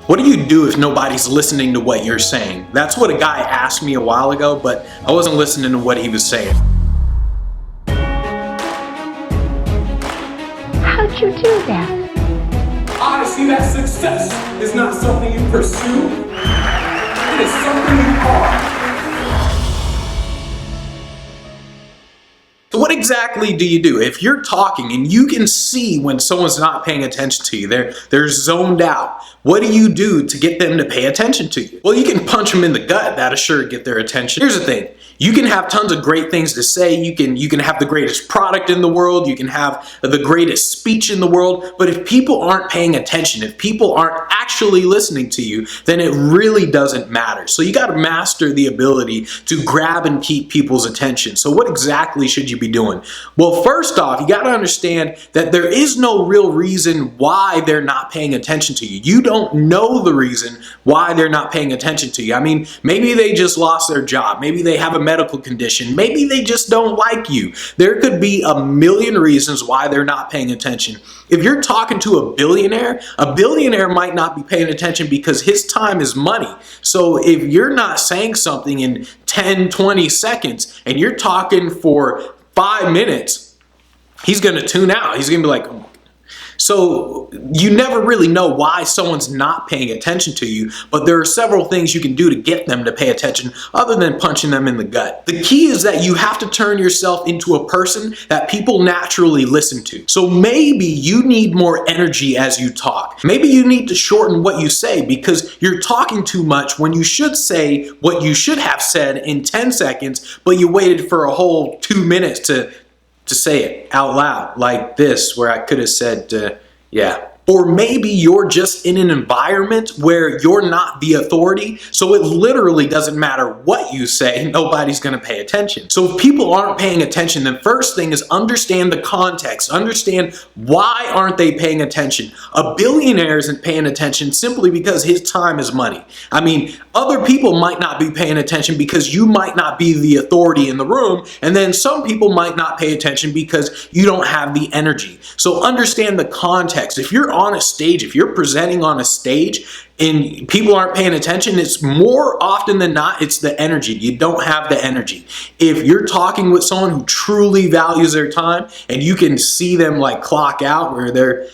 What do you do if nobody's listening to what you're saying? That's what a guy asked me a while ago, but I wasn't listening to what he was saying. How'd you do that? I see that success is not something you pursue. It is something you are. So what exactly do you do? If you're talking and you can see when someone's not paying attention to you, they're zoned out, what do you do to get them to pay attention to you? Well, you can punch them in the gut. That'll sure get their attention. Here's the thing. You can have tons of great things to say. You can have the greatest product in the world. You can have the greatest speech in the world. But if people aren't paying attention, if people aren't actually listening to you, then it really doesn't matter. So you got to master the ability to grab and keep people's attention. So what exactly should you be doing? Well, first off, you got to understand that there is no real reason why they're not paying attention to you. You don't know the reason why they're not paying attention to you. I mean, maybe they just lost their job. Maybe they have a medical condition. Maybe they just don't like you. There could be a million reasons why they're not paying attention. If you're talking to a billionaire might not be paying attention because his time is money. So if you're not saying something in 10, 20 seconds and you're talking for 5 minutes, he's going to tune out. He's going to be like, oh. So you never really know why someone's not paying attention to you, but there are several things you can do to get them to pay attention other than punching them in the gut. The key is that you have to turn yourself into a person that people naturally listen to. So maybe you need more energy as you talk. Maybe you need to shorten what you say because you're talking too much when you should say what you should have said in 10 seconds, but you waited for a whole 2 minutes to say it out loud like this, where I could have said, yeah. Or maybe you're just in an environment where you're not the authority, so it literally doesn't matter what you say, nobody's going to pay attention. So if people aren't paying attention, the first thing is understand the context. Understand why aren't they paying attention. A billionaire isn't paying attention simply because his time is money. I mean, other people might not be paying attention because you might not be the authority in the room, and then some people might not pay attention because you don't have the energy. So understand the context. If you're on a stage, if you're presenting on a stage and people aren't paying attention, it's more often than not, it's the energy. You don't have the energy. If you're talking with someone who truly values their time and you can see them like clock out where they're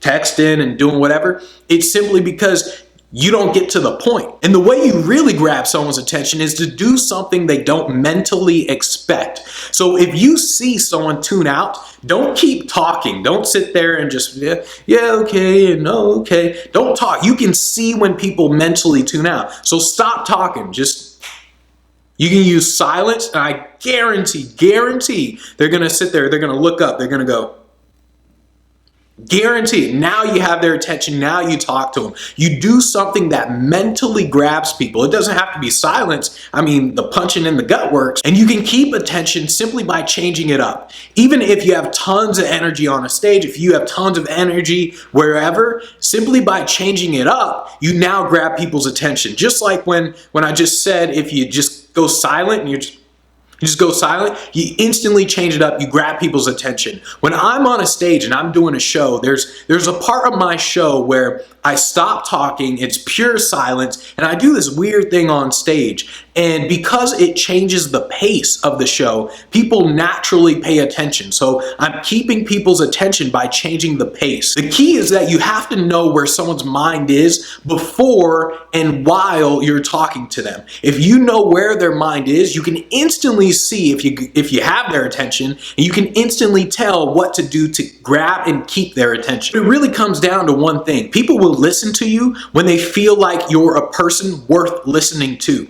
texting and doing whatever, it's simply because you don't get to the point. And the way you really grab someone's attention is to do something they don't mentally expect. So if you see someone tune out, don't keep talking. Don't sit there and just, yeah, okay, and no, okay. Don't talk. You can see when people mentally tune out. So stop talking. You can use silence, and I guarantee, they're going to sit there, they're going to look up, they're going to go, guaranteed. Now you have their attention. Now you talk to them. You do something that mentally grabs people. It doesn't have to be silence. I mean, the punching in the gut works. And you can keep attention simply by changing it up. Even if you have tons of energy on a stage, if you have tons of energy wherever, simply by changing it up, you now grab people's attention. Just like when I just said, if you just go silent and you just go silent, you instantly change it up, you grab people's attention. When I'm on a stage and I'm doing a show, there's a part of my show where I stop talking, it's pure silence, and I do this weird thing on stage. And because it changes the pace of the show, people naturally pay attention. So I'm keeping people's attention by changing the pace. The key is that you have to know where someone's mind is before and while you're talking to them. If you know where their mind is, you can instantly see if you have their attention, and you can instantly tell what to do to grab and keep their attention. It really comes down to one thing. People will listen to you when they feel like you're a person worth listening to.